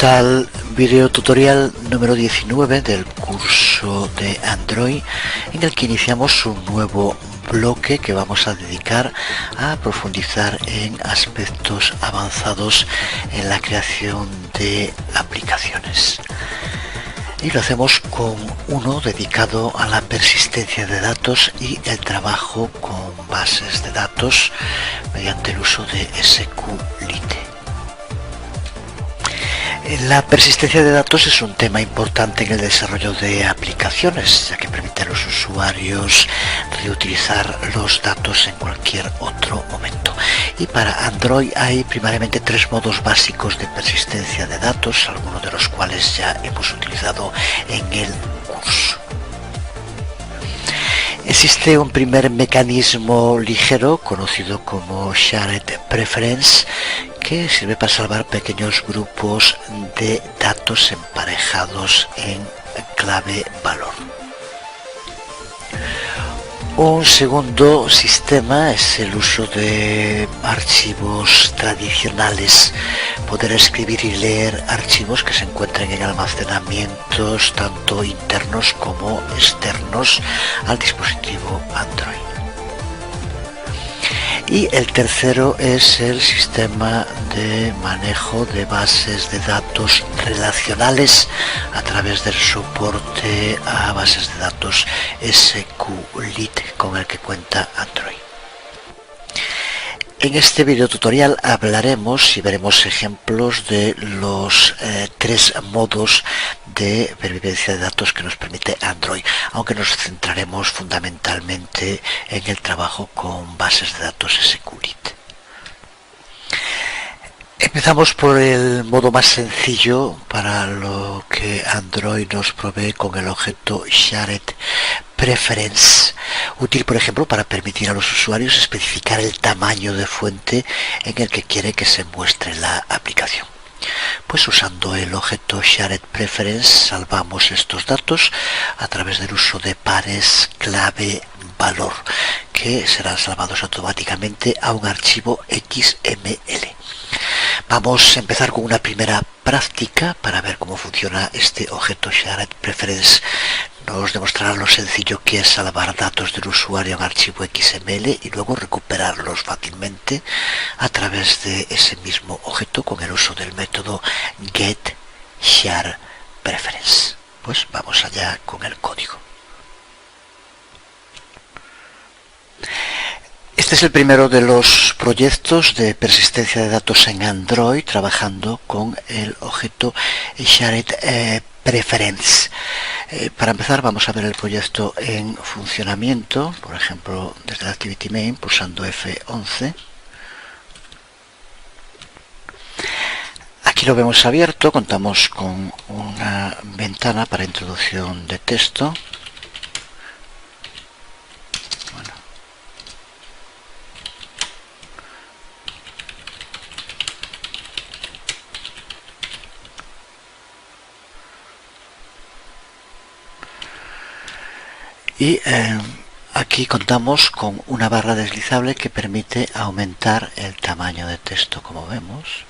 tal? Video tutorial número 19 del curso de Android, en el que iniciamos un nuevo bloque que vamos a dedicar a profundizar en aspectos avanzados en la creación de aplicaciones. Y lo hacemos con uno dedicado a la persistencia de datos y el trabajo con bases de datos mediante el uso de SQLite. La persistencia de datos es un tema importante en el desarrollo de aplicaciones, ya que permite a los usuarios reutilizar los datos en cualquier otro momento. Y para Android hay primariamente tres modos básicos de persistencia de datos, algunos de los cuales ya hemos utilizado en el curso. Existe un primer mecanismo ligero conocido como Shared Preference, que sirve para salvar pequeños grupos de datos emparejados en clave valor. Un segundo sistema es el uso de archivos tradicionales, poder escribir y leer archivos que se encuentren en almacenamientos tanto internos como externos al dispositivo Android. Y el tercero es el sistema de manejo de bases de datos relacionales a través del soporte a bases de datos SQLite con el que cuenta Android. En este video tutorial hablaremos y veremos ejemplos de los tres modos de pervivencia de datos que nos permite Android, aunque nos centraremos fundamentalmente en el trabajo con bases de datos SQLite. Empezamos por el modo más sencillo, para lo que Android nos provee con el objeto Shared Preference, útil por ejemplo para permitir a los usuarios especificar el tamaño de fuente en el que quiere que se muestre la aplicación. Pues usando el objeto Shared Preference salvamos estos datos a través del uso de pares clave valor, que serán salvados automáticamente a un archivo XML. Vamos a empezar con una primera práctica para ver cómo funciona este objeto Shared Preference. Nos demostrará lo sencillo que es salvar datos del usuario en archivo XML y luego recuperarlos fácilmente a través de ese mismo objeto con el uso del método getSharedPreference. Pues vamos allá con el código. Este es el primero de los proyectos de persistencia de datos en Android trabajando con el objeto Shared Preference. Para empezar vamos a ver el proyecto en funcionamiento, por ejemplo desde el Activity Main pulsando F11. Aquí lo vemos abierto, contamos con una ventana para introducción de texto. Y aquí contamos con una barra deslizable que permite aumentar el tamaño de texto, como vemos.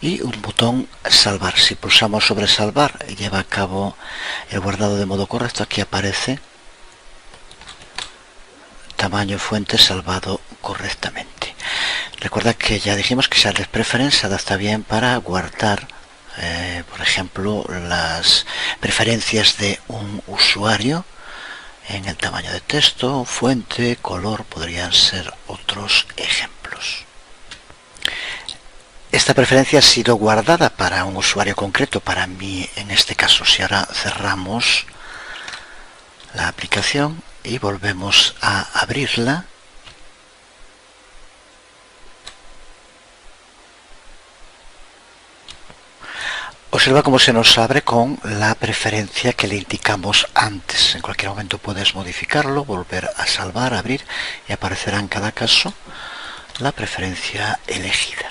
Y un botón salvar. Si pulsamos sobre salvar y lleva a cabo el guardado de modo correcto, aquí aparece tamaño fuente salvado correctamente. Recuerda que ya dijimos que Shared Preference se adapta bien para guardar por ejemplo las preferencias de un usuario en el tamaño de texto, fuente, color, podrían ser otros ejemplos. Esta preferencia ha sido guardada para un usuario concreto, para mí en este caso. Si ahora cerramos la aplicación y volvemos a abrirla, observa cómo se nos abre con la preferencia que le indicamos antes. En cualquier momento puedes modificarlo, volver a salvar, abrir y aparecerá en cada caso la preferencia elegida.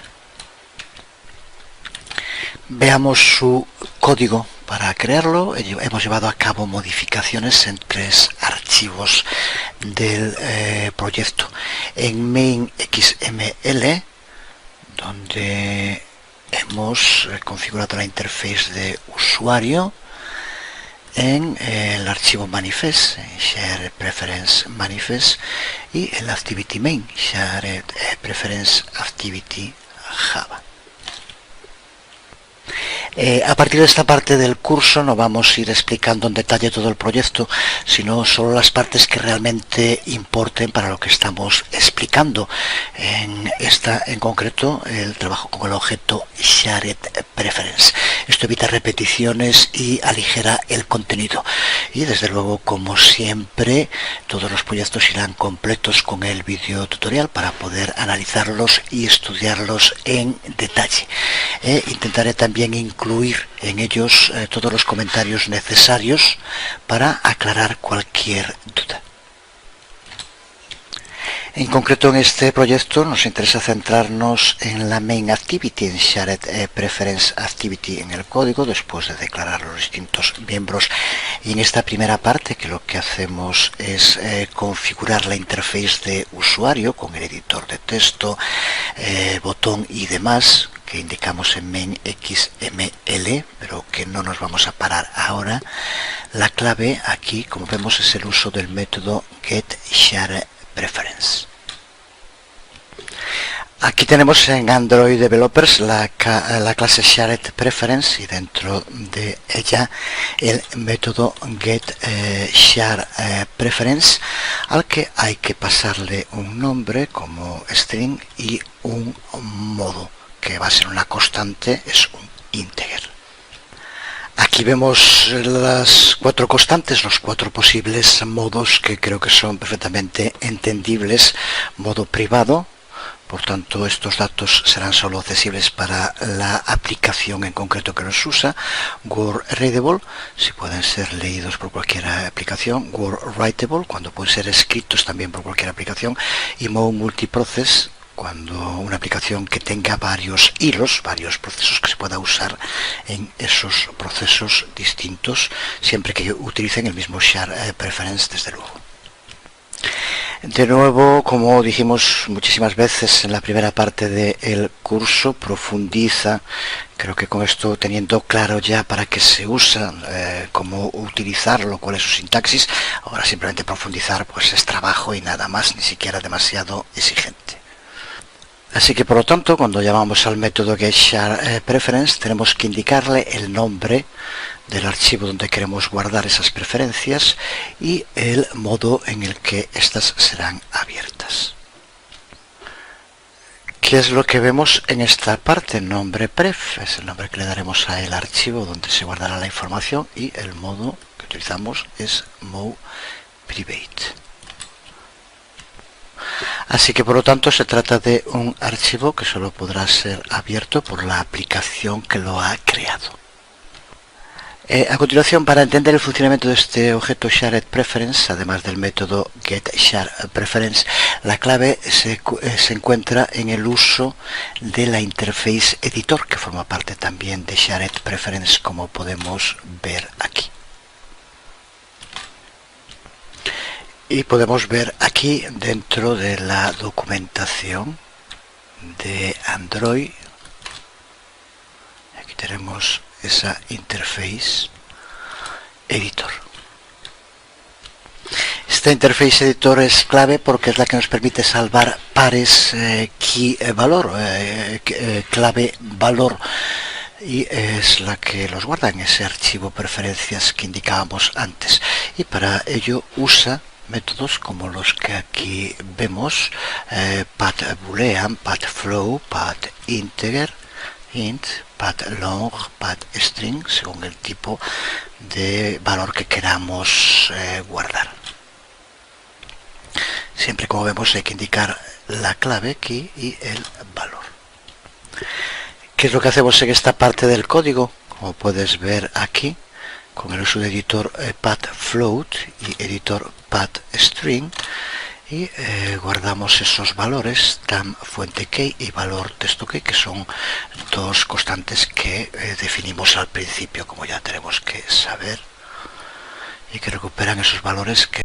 Veamos su código para crearlo. Hemos llevado a cabo modificaciones en tres archivos del proyecto. En main XML donde hemos configurado la interface de usuario en el archivo manifest, Shared Preference Manifest, y el Activity Main, Shared Preference Activity Java. A partir de esta parte del curso no vamos a ir explicando en detalle todo el proyecto, sino solo las partes que realmente importen para lo que estamos explicando. En concreto, el trabajo con el objeto Shared Preference. Esto evita repeticiones y aligera el contenido. Y desde luego, como siempre, todos los proyectos irán completos con el vídeo tutorial para poder analizarlos y estudiarlos en detalle. Intentaré también incluir en ellos todos los comentarios necesarios para aclarar cualquier duda. En concreto, en este proyecto nos interesa centrarnos en la Main Activity, en Shared Preference Activity en el código, después de declarar los distintos miembros. Y en esta primera parte, que lo que hacemos es configurar la interface de usuario con el editor de texto, botón y demás, que indicamos en main XML, pero que no nos vamos a parar ahora. La clave aquí, como vemos, es el uso del método getSharedPreference. Aquí tenemos en Android Developers la clase SharedPreference y dentro de ella el método getSharedPreference, al que hay que pasarle un nombre como string y un modo, que va a ser una constante, es un integer. Aquí vemos las 4 constantes, los 4 posibles modos, que creo que son perfectamente entendibles. Modo privado, por tanto estos datos serán solo accesibles para la aplicación en concreto que los usa. Word Readable, si pueden ser leídos por cualquier aplicación. Word Writable, cuando pueden ser escritos también por cualquier aplicación. Y Mode Multiprocess, cuando una aplicación que tenga varios hilos, varios procesos que se pueda usar en esos procesos distintos, siempre que utilicen el mismo Shared Preference, desde luego. De nuevo, como dijimos muchísimas veces en la primera parte del curso, profundiza, creo que con esto teniendo claro ya para qué se usa, cómo utilizarlo, cuál es su sintaxis, ahora simplemente profundizar pues es trabajo y nada más, ni siquiera demasiado exigente. Así que por lo tanto, cuando llamamos al método getSharedPreference, tenemos que indicarle el nombre del archivo donde queremos guardar esas preferencias y el modo en el que estas serán abiertas. ¿Qué es lo que vemos en esta parte? Nombre pref es el nombre que le daremos a el archivo donde se guardará la información, y el modo que utilizamos es mode private. Así que por lo tanto se trata de un archivo que solo podrá ser abierto por la aplicación que lo ha creado. A continuación, para entender el funcionamiento de este objeto SharedPreference, además del método getSharedPreference, la clave se encuentra en el uso de la interface editor, que forma parte también de SharedPreference, como podemos ver aquí. Y podemos ver aquí dentro de la documentación de Android, aquí tenemos esa interface editor. Esta interface editor es clave porque es la que nos permite salvar pares key valor, clave valor, y es la que los guarda en ese archivo preferencias que indicábamos antes, y para ello usa métodos como los que aquí vemos, path boolean, path flow, path integer, int, path long, path string, según el tipo de valor que queramos guardar. Siempre, como vemos, hay que indicar la clave key y el valor. ¿Qué es lo que hacemos en esta parte del código? Como puedes ver aquí, con el uso de editor pathFloat y editor pathString, y guardamos esos valores tam fuente key y valor texto key, que son dos constantes que definimos al principio, como ya tenemos que saber, y que recuperan esos valores que